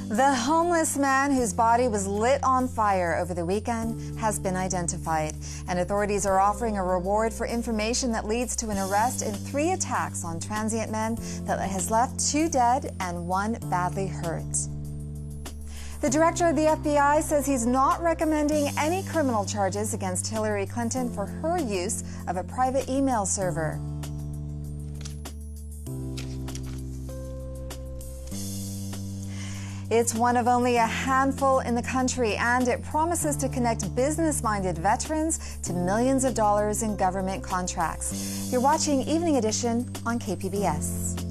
The homeless man whose body was lit on fire over the weekend has been identified, and authorities are offering a reward for information that leads to an arrest in 3 attacks on transient men that has left 2 dead and 1 badly hurt. The director of the FBI says he's not recommending any criminal charges against Hillary Clinton for her use of a private email server. It's one of only a handful in the country, and it promises to connect business-minded veterans to millions of dollars in government contracts. You're watching Evening Edition on KPBS.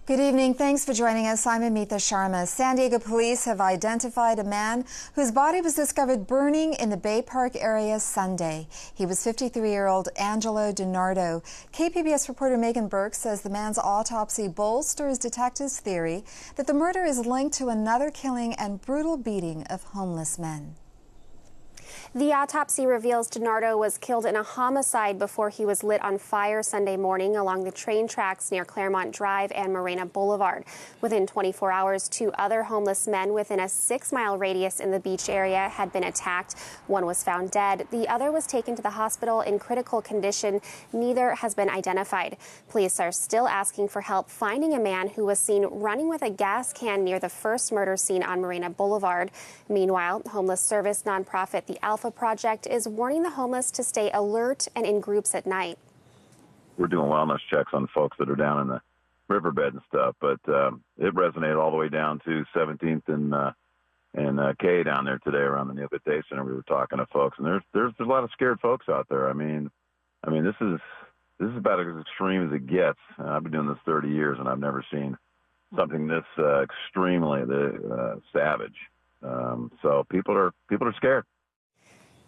Good evening. Thanks for joining us. I'm Amita Sharma. San Diego police have identified a man whose body was discovered burning in the Bay Park area Sunday. He was 53-year-old Angelo DiNardo. KPBS reporter Megan Burke says the man's autopsy bolsters detectives' theory that the murder is linked to another killing and brutal beating of homeless men. The autopsy reveals DiNardo was killed in a homicide before he was lit on fire Sunday morning along the train tracks near Claremont Drive and Morena Boulevard. Within 24 hours, 2 other homeless men within a 6-mile radius in the beach area had been attacked. One was found dead. The other was taken to the hospital in critical condition. Neither has been identified. Police are still asking for help finding a man who was seen running with a gas can near the first murder scene on Morena Boulevard. Meanwhile, homeless service nonprofit The Alpha Project is warning the homeless to stay alert and in groups at night. We're doing wellness checks on folks that are down in the riverbed and stuff, but it resonated all the way down to 17th and K down there today around the Neopet Day Center. We were talking to folks, and there's a lot of scared folks out there. I mean, this is about as extreme as it gets. I've been doing this 30 years, and I've never seen something this extremely savage. So people are scared.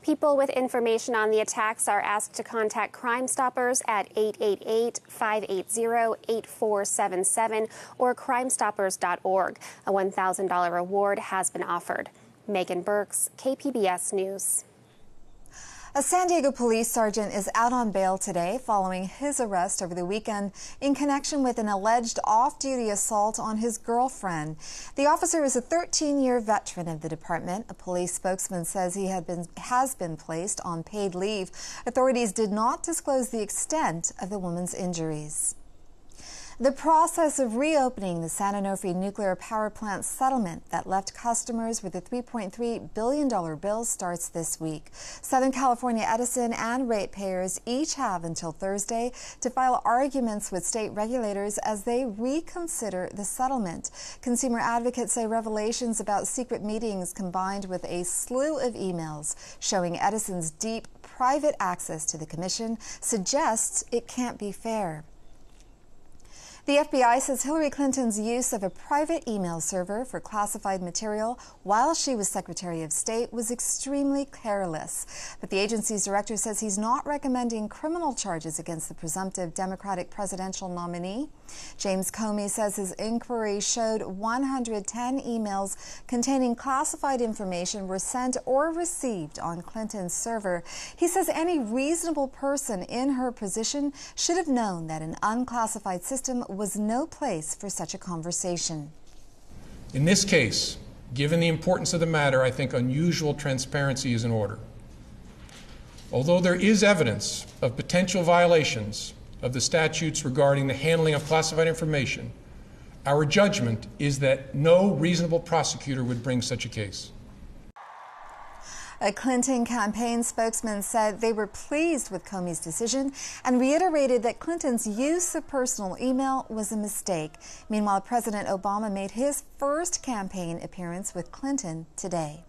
People with information on the attacks are asked to contact Crime Stoppers at 888-580-8477 or crimestoppers.org. A $1,000 reward has been offered. Megan Burks, KPBS News. A San Diego police sergeant is out on bail today following his arrest over the weekend in connection with an alleged off-duty assault on his girlfriend. The officer is a 13-year veteran of the department. A police spokesman says he has been placed on paid leave. Authorities did not disclose the extent of the woman's injuries. The process of reopening the San Onofre nuclear power plant settlement that left customers with a $3.3 billion bill starts this week. Southern California Edison and ratepayers each have until Thursday to file arguments with state regulators as they reconsider the settlement. Consumer advocates say revelations about secret meetings combined with a slew of emails showing Edison's deep private access to the commission suggests it can't be fair. The FBI says Hillary Clinton's use of a private email server for classified material while she was Secretary of State was extremely careless. But the agency's director says he's not recommending criminal charges against the presumptive Democratic presidential nominee. James Comey says his inquiry showed 110 emails containing classified information were sent or received on Clinton's server. He says any reasonable person in her position should have known that an unclassified system was no place for such a conversation. In this case, given the importance of the matter, I think unusual transparency is in order. Although there is evidence of potential violations of the statutes regarding the handling of classified information, our judgment is that no reasonable prosecutor would bring such a case. A Clinton campaign spokesman said they were pleased with Comey's decision and reiterated that Clinton's use of personal email was a mistake. Meanwhile, President Obama made his first campaign appearance with Clinton today.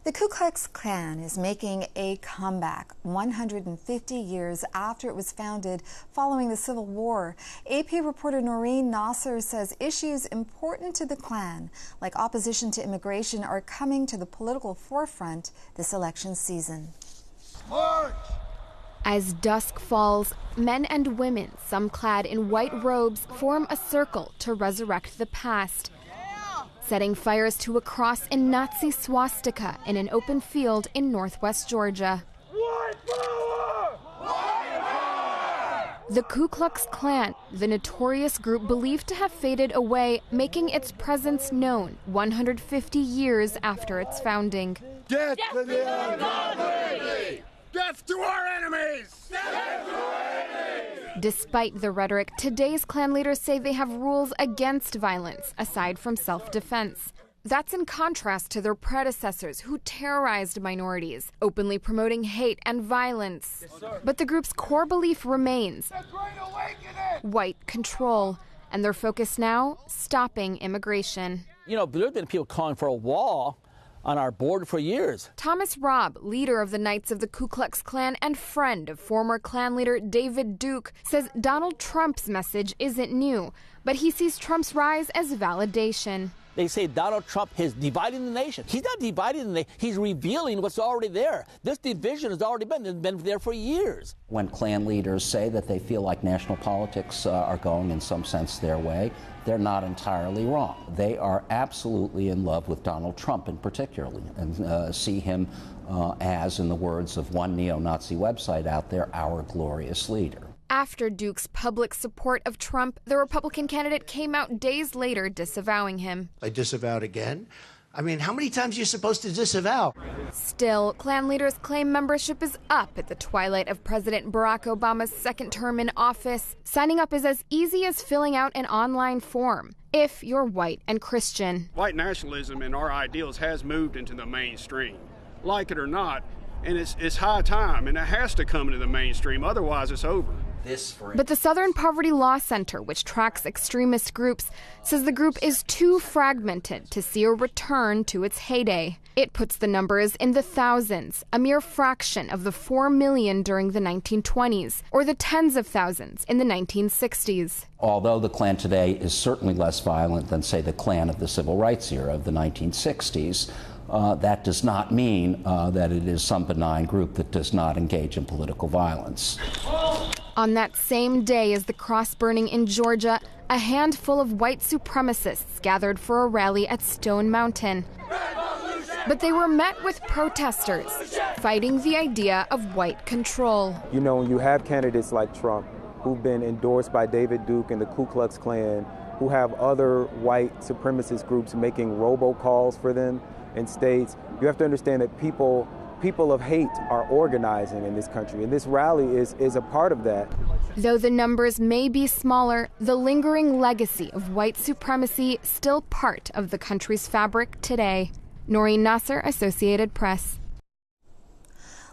The Ku Klux Klan is making a comeback 150 years after it was founded following the Civil War. AP reporter Noreen Nasser says issues important to the Klan, like opposition to immigration, are coming to the political forefront this election season. March! As dusk falls, men and women, some clad in white robes, form a circle to resurrect the past, setting fires to a cross and Nazi swastika in an open field in northwest Georgia. The Ku Klux Klan, the notorious group believed to have faded away, making its presence known 150 years after its founding. Death to the ungodly! Death to our enemies! Death to our enemies! Despite the rhetoric, today's Klan leaders say they have rules against violence, aside from self-defense. That's in contrast to their predecessors who terrorized minorities, openly promoting hate and violence. But the group's core belief remains: white control. And their focus now, stopping immigration. You know, there have been people calling for a wall on our border for years. Thomas Robb, leader of the Knights of the Ku Klux Klan and friend of former Klan leader David Duke, says Donald Trump's message isn't new, but he sees Trump's rise as validation. They say Donald Trump is dividing the nation. He's not dividing the nation. He's revealing what's already there. This division has already been there for years. When Klan leaders say that they feel like national politics are going in some sense their way, they're not entirely wrong. They are absolutely in love with Donald Trump in particular, and see him as, in the words of one neo-Nazi website out there, our glorious leader. After Duke's public support of Trump, the Republican candidate came out days later disavowing him. I disavowed again? I mean, how many times are you supposed to disavow? Still, Klan leaders claim membership is up at the twilight of President Barack Obama's second term in office. Signing up is as easy as filling out an online form, if you're white and Christian. White nationalism and our ideals has moved into the mainstream, like it or not, and it's high time, and it has to come into the mainstream, otherwise it's over. But the Southern Poverty Law Center, which tracks extremist groups, says the group is too fragmented to see a return to its heyday. It puts the numbers in the thousands, a mere fraction of the 4 million during the 1920s, or the tens of thousands in the 1960s. Although the Klan today is certainly less violent than, say, the Klan of the Civil Rights era of the 1960s, that does not mean that it is some benign group that does not engage in political violence. On that same day as the cross burning in Georgia, a handful of white supremacists gathered for a rally at Stone Mountain. But they were met with protesters fighting the idea of white control. You know, when you have candidates like Trump, who've been endorsed by David Duke and the Ku Klux Klan, who have other white supremacist groups making robocalls for them in states, you have to understand that people of hate are organizing in this country, and this rally is a part of that. Though the numbers may be smaller, the lingering legacy of white supremacy still part of the country's fabric today. Noreen Nasser, Associated Press.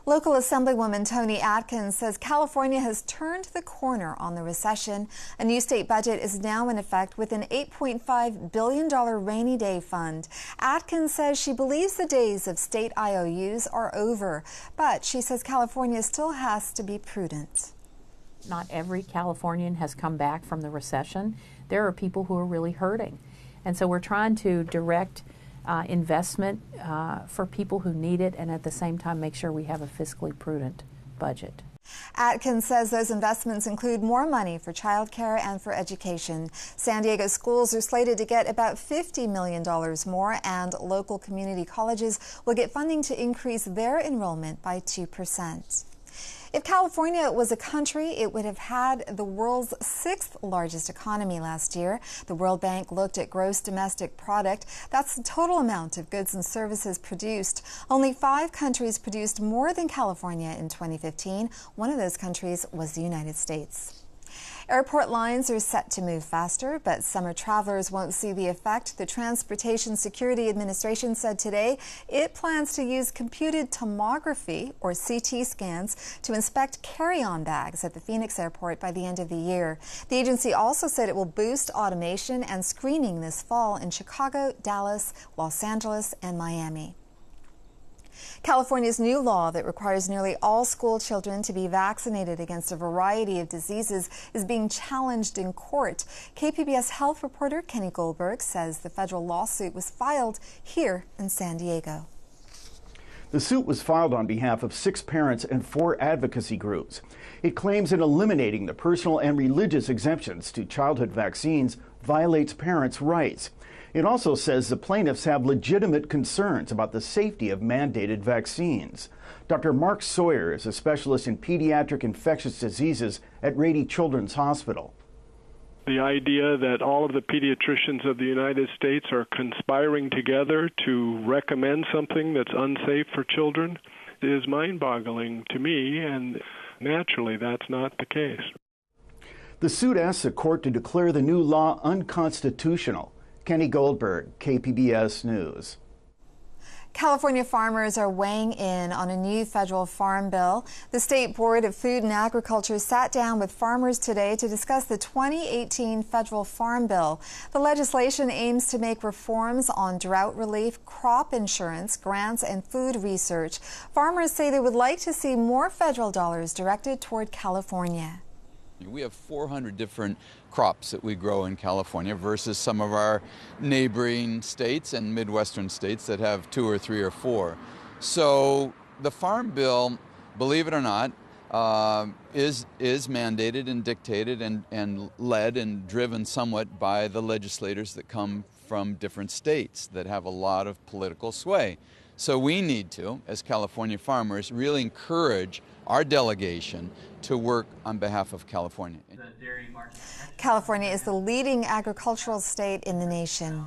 Local Assemblywoman Toni Atkins says California has turned the corner on the recession. A new state budget is now in effect with an $8.5 billion rainy day fund. Atkins says she believes the days of state IOUs are over, but she says California still has to be prudent. Not every Californian has come back from the recession. There are people who are really hurting. And so we're trying to direct investment for people who need it, and at the same time make sure we have a fiscally prudent budget. Atkins says those investments include more money for child care and for education. San Diego schools are slated to get about $50 million more, and local community colleges will get funding to increase their enrollment by 2%. If California was a country, it would have had the world's 6th largest economy last year. The World Bank looked at gross domestic product. That's the total amount of goods and services produced. Only 5 countries produced more than California in 2015. One of those countries was the United States. Airport lines are set to move faster, but summer travelers won't see the effect. The Transportation Security Administration said today it plans to use computed tomography, or CT scans, to inspect carry-on bags at the Phoenix airport by the end of the year. The agency also said it will boost automation and screening this fall in Chicago, Dallas, Los Angeles, and Miami. California's new law that requires nearly all school children to be vaccinated against a variety of diseases is being challenged in court. KPBS health reporter Kenny Goldberg says the federal lawsuit was filed here in San Diego. The suit was filed on behalf of 6 parents and 4 advocacy groups. It claims that eliminating the personal and religious exemptions to childhood vaccines violates parents' rights. It also says the plaintiffs have legitimate concerns about the safety of mandated vaccines. Dr. Mark Sawyer is a specialist in pediatric infectious diseases at Rady Children's Hospital. The idea that all of the pediatricians of the United States are conspiring together to recommend something that's unsafe for children is mind-boggling to me, and naturally that's not the case. The suit asks the court to declare the new law unconstitutional. Kenny Goldberg, KPBS News. California farmers are weighing in on a new federal farm bill. The State Board of Food and Agriculture sat down with farmers today to discuss the 2018 federal farm bill. The legislation aims to make reforms on drought relief, crop insurance, grants, and food research. Farmers say they would like to see more federal dollars directed toward California. We have 400 different crops that we grow in California versus some of our neighboring states and Midwestern states that have 2 or 3 or 4. So the Farm Bill, believe it or not, is mandated and dictated and led and driven somewhat by the legislators that come from different states that have a lot of political sway. So we need to, as California farmers, really encourage our delegation to work on behalf of California. California is the leading agricultural state in the nation.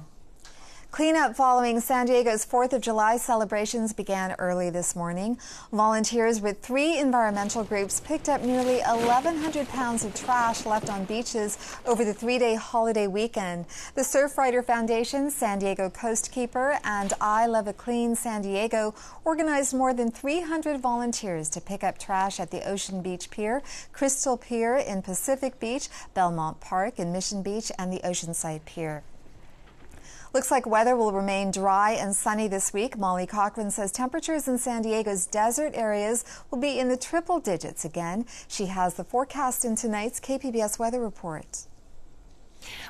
Cleanup following San Diego's 4th of July celebrations began early this morning. Volunteers with 3 environmental groups picked up nearly 1,100 pounds of trash left on beaches over the 3-day holiday weekend. The Surfrider Foundation, San Diego Coastkeeper, and I Love a Clean San Diego organized more than 300 volunteers to pick up trash at the Ocean Beach Pier, Crystal Pier in Pacific Beach, Belmont Park in Mission Beach, and the Oceanside Pier. Looks like weather will remain dry and sunny this week. Molly Cochran says temperatures in San Diego's desert areas will be in the triple digits again. She has the forecast in tonight's KPBS weather report.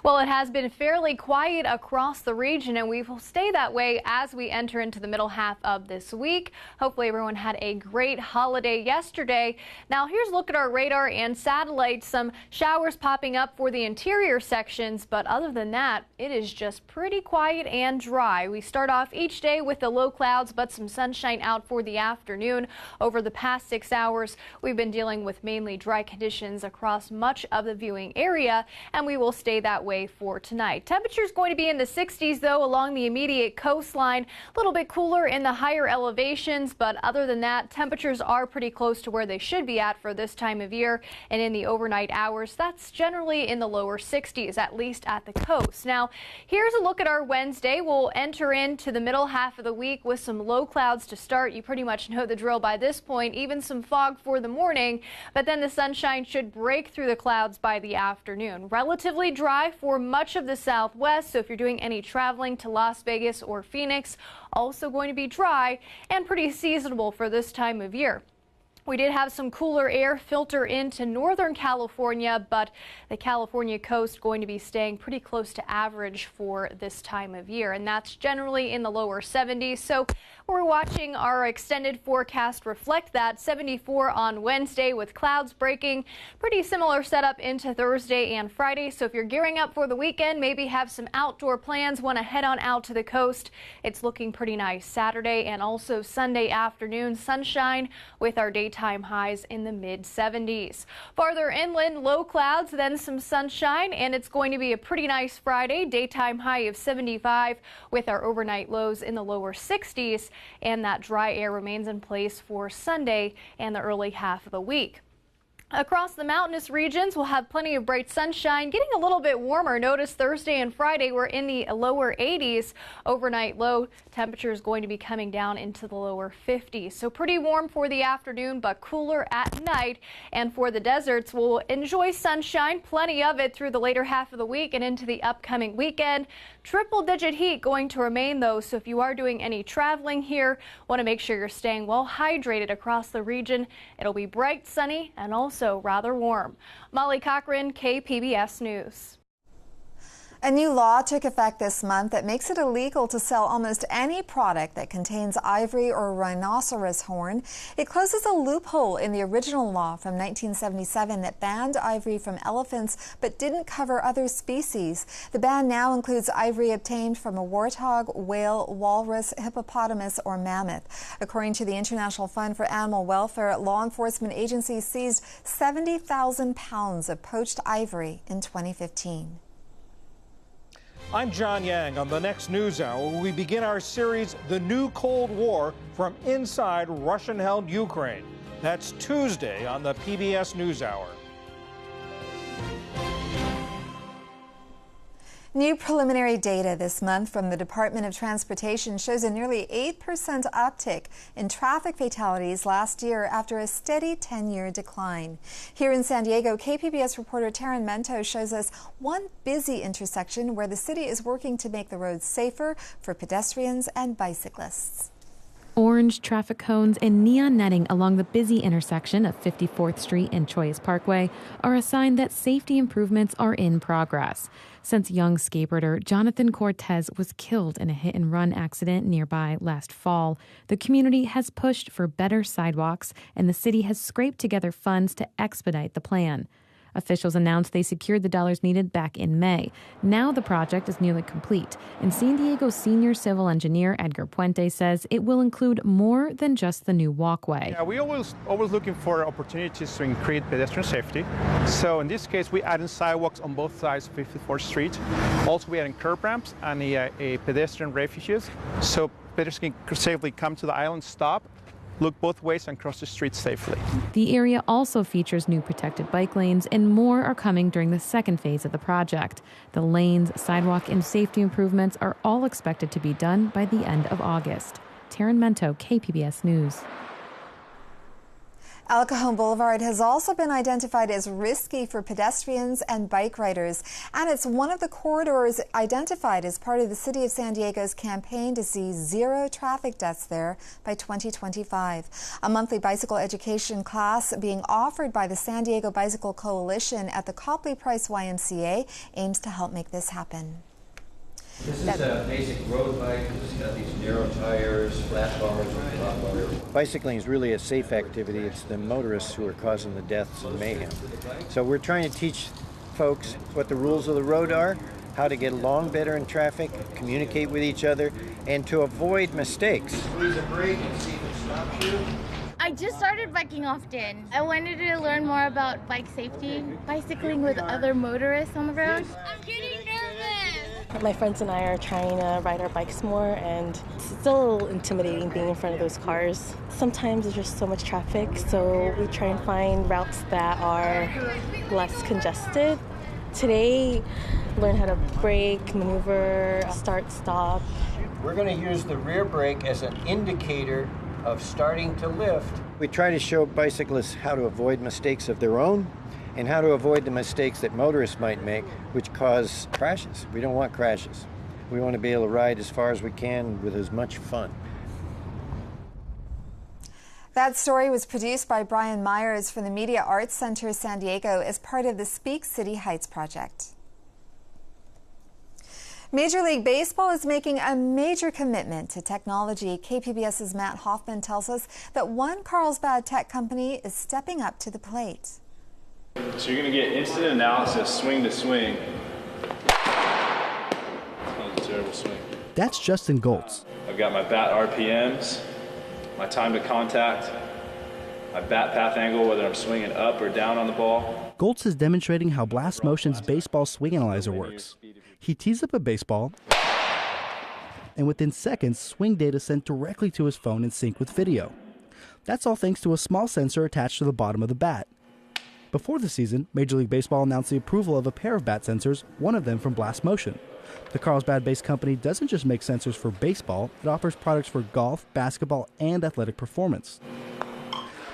Well, it has been fairly quiet across the region, and we will stay that way as we enter into the middle half of this week. Hopefully everyone had a great holiday yesterday. Now here's a look at our radar and satellite. Some showers popping up for the interior sections, but other than that, it is just pretty quiet and dry. We start off each day with the low clouds, but some sunshine out for the afternoon. Over the past 6 hours, we've been dealing with mainly dry conditions across much of the viewing area, and we will stay that way for tonight. Temperatures going to be in the 60s though along the immediate coastline. A little bit cooler in the higher elevations, but other than that, temperatures are pretty close to where they should be at for this time of year. And in the overnight hours, that's generally in the lower 60s, at least at the coast. Now, here's a look at our Wednesday. We'll enter into the middle half of the week with some low clouds to start. You pretty much know the drill by this point, even some fog for the morning, but then the sunshine should break through the clouds by the afternoon. Relatively dry for much of the southwest, so if you're doing any traveling to Las Vegas or Phoenix, also going to be dry and pretty seasonable for this time of year. We did have some cooler air filter into Northern California, but the California coast going to be staying pretty close to average for this time of year, and that's generally in the lower 70s. So we're watching our extended forecast reflect that. 74 on Wednesday with clouds breaking. Pretty similar setup into Thursday and Friday. So if you're gearing up for the weekend, maybe have some outdoor plans, want to head on out to the coast, it's looking pretty nice. Saturday and also Sunday afternoon, sunshine with our daytime highs in the mid 70s. Farther inland, low clouds, then some sunshine, and it's going to be a pretty nice Friday. Daytime high of 75 with our overnight lows in the lower 60s, and that dry air remains in place for Sunday and the early half of the week. Across the mountainous regions, we'll have plenty of bright sunshine, getting a little bit warmer. Notice Thursday and Friday we're in the lower 80s. Overnight low temperatures going to be coming down into the lower 50s. So pretty warm for the afternoon, but cooler at night. And for the deserts, we'll enjoy sunshine, plenty of it through the later half of the week and into the upcoming weekend. Triple-digit heat going to remain though, so if you are doing any traveling here, want to make sure you're staying well hydrated across the region. It'll be bright, sunny, and also rather warm. Molly Cochran, KPBS News. A new law took effect this month that makes it illegal to sell almost any product that contains ivory or rhinoceros horn. It closes a loophole in the original law from 1977 that banned ivory from elephants but didn't cover other species. The ban now includes ivory obtained from a warthog, whale, walrus, hippopotamus, or mammoth. According to the International Fund for Animal Welfare, law enforcement agencies seized 70,000 pounds of poached ivory in 2015. I'm John Yang. On the next NewsHour, we begin our series, The New Cold War, from inside Russian-held Ukraine. That's Tuesday on the PBS NewsHour. New preliminary data this month from the Department of Transportation shows a nearly 8% uptick in traffic fatalities last year after a steady 10-year decline. Here in San Diego, KPBS reporter Taryn Mento shows us one busy intersection where the city is working to make the roads safer for pedestrians and bicyclists. Orange traffic cones and neon netting along the busy intersection of 54th Street and Choice Parkway are a sign that safety improvements are in progress. Since young skateboarder Jonathan Cortez was killed in a hit-and-run accident nearby last fall, the community has pushed for better sidewalks, and the city has scraped together funds to expedite the plan. Officials announced they secured the dollars needed back in May. Now the project is nearly complete, and San Diego senior civil engineer Edgar Puente says it will include more than just the new walkway. Yeah, we always looking for opportunities to increase pedestrian safety. So in this case, we added sidewalks on both sides of 54th Street. Also, we added curb ramps and a pedestrian refuges, so pedestrians can safely come to the island, stop, look both ways, and cross the street safely. The area also features new protected bike lanes, and more are coming during the second phase of the project. The lanes, sidewalk, and safety improvements are all expected to be done by the end of August. Taryn Mento, KPBS News. El Cajon Boulevard has also been identified as risky for pedestrians and bike riders, and it's one of the corridors identified as part of the City of San Diego's campaign to see zero traffic deaths there by 2025. A monthly bicycle education class being offered by the San Diego Bicycle Coalition at the Copley Price YMCA aims to help make this happen. This is a basic road bike. It's got these narrow tires, flat bars, and flat bars. Bicycling is really a safe activity. It's the motorists who are causing the deaths and mayhem. So we're trying to teach folks what the rules of the road are, how to get along better in traffic, communicate with each other, and to avoid mistakes. Squeeze a brake and see if it stops you. I just started biking often. I wanted to learn more about bike safety, bicycling with other motorists on the road. I'm getting nervous. My friends and I are trying to ride our bikes more, and it's still a little intimidating being in front of those cars. Sometimes there's just so much traffic, so we try and find routes that are less congested. Today, learn how to brake, maneuver, start, stop. We're going to use the rear brake as an indicator of starting to lift. We try to show bicyclists how to avoid mistakes of their own and how to avoid the mistakes that motorists might make, which cause crashes. We don't want crashes. We want to be able to ride as far as we can with as much fun. That story was produced by Brian Myers from the Media Arts Center San Diego as part of the Speak City Heights project. Major League Baseball is making a major commitment to technology. KPBS's Matt Hoffman tells us that one Carlsbad tech company is stepping up to the plate. So you're going to get instant analysis, swing to swing. That was a terrible swing. That's Justin Goltz. I've got my bat RPMs, my time to contact, my bat path angle, whether I'm swinging up or down on the ball. Goltz is demonstrating how Blast Motion's baseball swing analyzer works. He tees up a baseball, and within seconds, swing data sent directly to his phone in sync with video. That's all thanks to a small sensor attached to the bottom of the bat. Before the season, Major League Baseball announced the approval of a pair of bat sensors, one of them from Blast Motion. The Carlsbad-based company doesn't just make sensors for baseball, it offers products for golf, basketball, and athletic performance.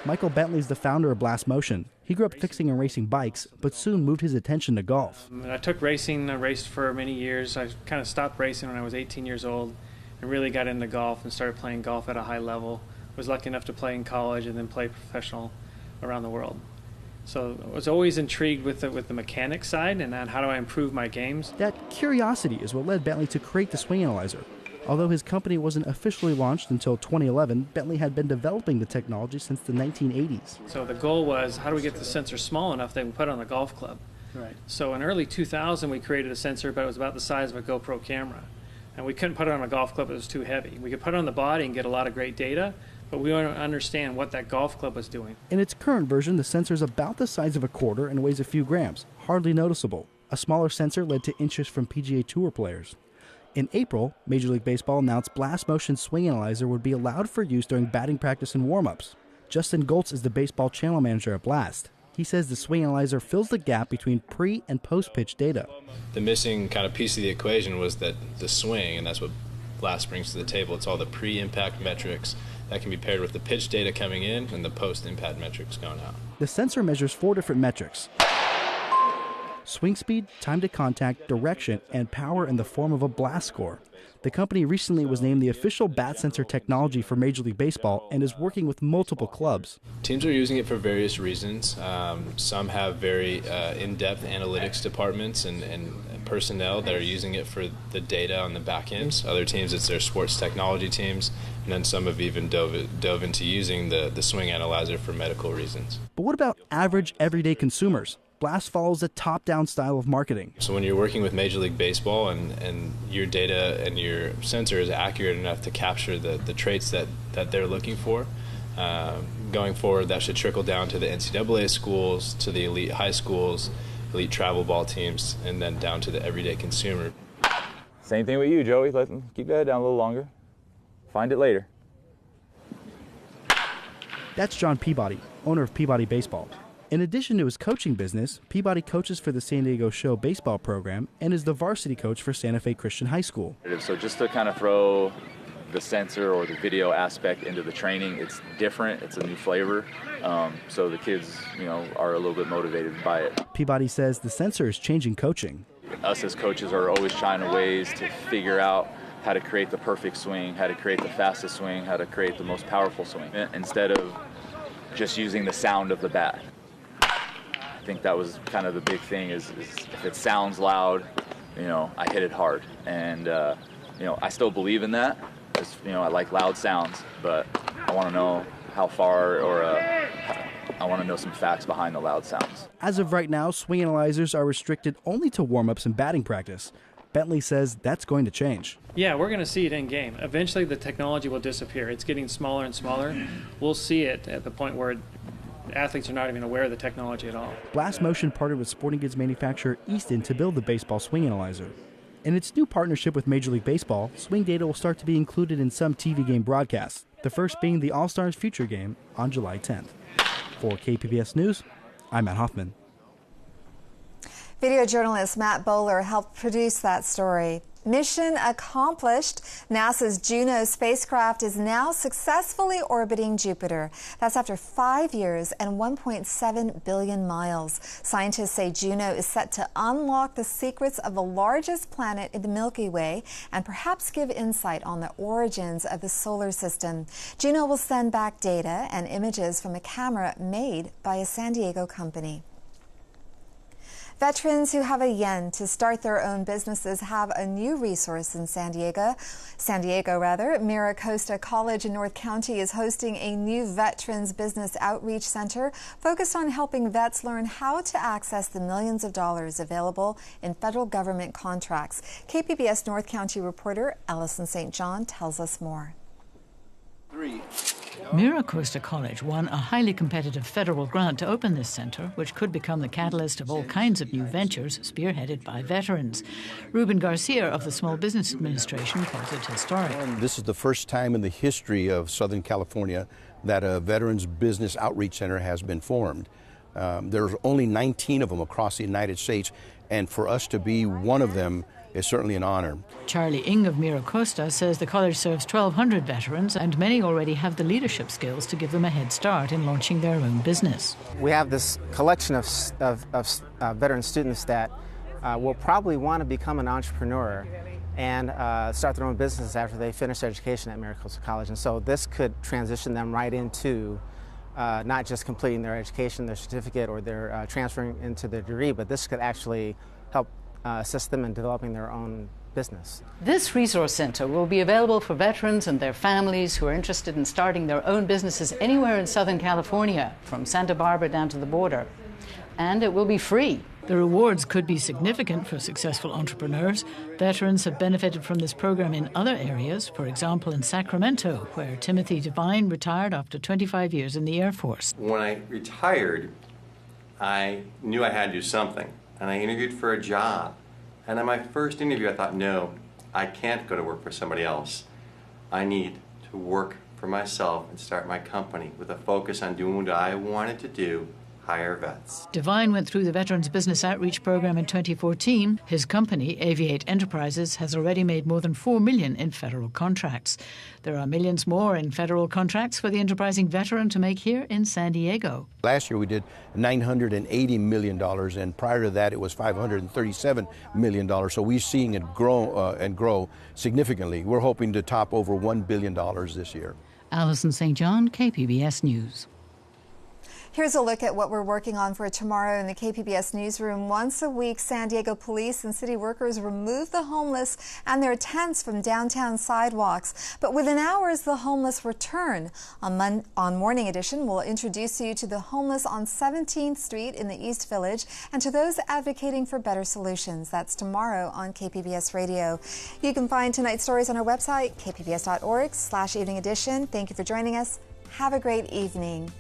Michael Bentley is the founder of Blast Motion. He grew up fixing and racing bikes, but soon moved his attention to golf. I took racing, I raced for many years. I kind of stopped racing when I was 18 years old and really got into golf and started playing golf at a high level. Was lucky enough to play in college and then play professional around the world. So I was always intrigued with the mechanics side and on how do I improve my games. That curiosity is what led Bentley to create the swing analyzer. Although his company wasn't officially launched until 2011, Bentley had been developing the technology since the 1980s. So the goal was, how do we get the sensor small enough that we put it on a golf club? Right. So in early 2000, we created a sensor, but it was about the size of a GoPro camera. And we couldn't put it on a golf club, it was too heavy. We could put it on the body and get a lot of great data, but we want to understand what that golf club was doing. In its current version, the sensor is about the size of a quarter and weighs a few grams, hardly noticeable. A smaller sensor led to interest from PGA Tour players. In April, Major League Baseball announced Blast Motion Swing Analyzer would be allowed for use during batting practice and warm-ups. Justin Goltz is the baseball channel manager at Blast. He says the swing analyzer fills the gap between pre- and post-pitch data. The missing kind of piece of the equation was that the swing, and that's what Blast brings to the table. It's all the pre-impact metrics that can be paired with the pitch data coming in and the post-impact metrics going out. The sensor measures 4 different metrics: swing speed, time to contact, direction, and power in the form of a blast score. The company recently was named the official bat sensor technology for Major League Baseball and is working with multiple clubs. Teams are using it for various reasons. Some have very in-depth analytics departments and personnel that are using it for the data on the back ends. Other teams, it's their sports technology teams, and then some have even dove into using the swing analyzer for medical reasons. But what about average, everyday consumers? Blast follows a top-down style of marketing. So when you're working with Major League Baseball and your data and your sensor is accurate enough to capture the traits that they're looking for, going forward that should trickle down to the NCAA schools, to the elite high schools, elite travel ball teams, and then down to the everyday consumer. Same thing with you, Joey. Keep that head down a little longer. Find it later. That's John Peabody, owner of Peabody Baseball. In addition to his coaching business, Peabody coaches for the San Diego Show baseball program and is the varsity coach for Santa Fe Christian High School. So just to kind of throw the sensor or the video aspect into the training, it's different, it's a new flavor, so the kids, are a little bit motivated by it. Peabody says the sensor is changing coaching. Us as coaches are always trying ways to figure out how to create the perfect swing, how to create the fastest swing, how to create the most powerful swing, instead of just using the sound of the bat. I think that was kind of the big thing is if it sounds loud, I hit it hard. And, I still believe in that. I like loud sounds, but I want to know how far I want to know some facts behind the loud sounds. As of right now, swing analyzers are restricted only to warm-ups and batting practice. Bentley says that's going to change. Yeah, we're going to see it in game. Eventually the technology will disappear. It's getting smaller and smaller. We'll see it at the point where athletes are not even aware of the technology at all. Blast Motion partnered with sporting goods manufacturer Easton to build the baseball swing analyzer. In its new partnership with Major League Baseball, swing data will start to be included in some TV game broadcasts, the first being the All-Stars Future game on July 10th. For KPBS News, I'm Matt Hoffman. Video journalist Matt Bowler helped produce that story. Mission accomplished. NASA's Juno spacecraft is now successfully orbiting Jupiter. That's after 5 years and 1.7 billion miles. Scientists say Juno is set to unlock the secrets of the largest planet in the Milky Way and perhaps give insight on the origins of the solar system. Juno will send back data and images from a camera made by a San Diego company. Veterans who have a yen to start their own businesses have a new resource in San Diego. Mira Costa College in North County is hosting a new Veterans Business Outreach Center focused on helping vets learn how to access the millions of dollars available in federal government contracts. KPBS North County reporter Allison St. John tells us more. Mira Costa College won a highly competitive federal grant to open this center, which could become the catalyst of all kinds of new ventures spearheaded by veterans. Ruben Garcia of the Small Business Administration calls it historic. This is the first time in the history of Southern California that a Veterans Business Outreach Center has been formed. There's only 19 of them across the United States, and for us to be one of them is certainly an honor. Charlie Ng of Mira Costa says the college serves 1,200 veterans, and many already have the leadership skills to give them a head start in launching their own business. We have this collection of veteran students that will probably want to become an entrepreneur and start their own business after they finish their education at Mira Costa College. And so this could transition them right into not just completing their education, their certificate, or their transferring into their degree, but this could actually help assist them in developing their own business. This resource center will be available for veterans and their families who are interested in starting their own businesses anywhere in Southern California, from Santa Barbara down to the border. And it will be free. The rewards could be significant for successful entrepreneurs. Veterans have benefited from this program in other areas, for example in Sacramento, where Timothy Devine retired after 25 years in the Air Force. When I retired, I knew I had to do something, and I interviewed for a job. And in my first interview, I thought, no, I can't go to work for somebody else. I need to work for myself and start my company with a focus on doing what I wanted to do, hire vets. Devine went through the Veterans Business Outreach Program in 2014. His company, Aviate Enterprises, has already made more than $4 million in federal contracts. There are millions more in federal contracts for the enterprising veteran to make here in San Diego. Last year we did $980 million, and prior to that it was $537 million. So we're seeing it grow significantly. We're hoping to top over $1 billion this year. Allison St. John, KPBS News. Here's a look at what we're working on for tomorrow in the KPBS newsroom. Once a week, San Diego police and city workers remove the homeless and their tents from downtown sidewalks. But within hours, the homeless return. On Morning Edition, we'll introduce you to the homeless on 17th Street in the East Village and to those advocating for better solutions. That's tomorrow on KPBS Radio. You can find tonight's stories on our website, kpbs.org/evening edition. Thank you for joining us. Have a great evening.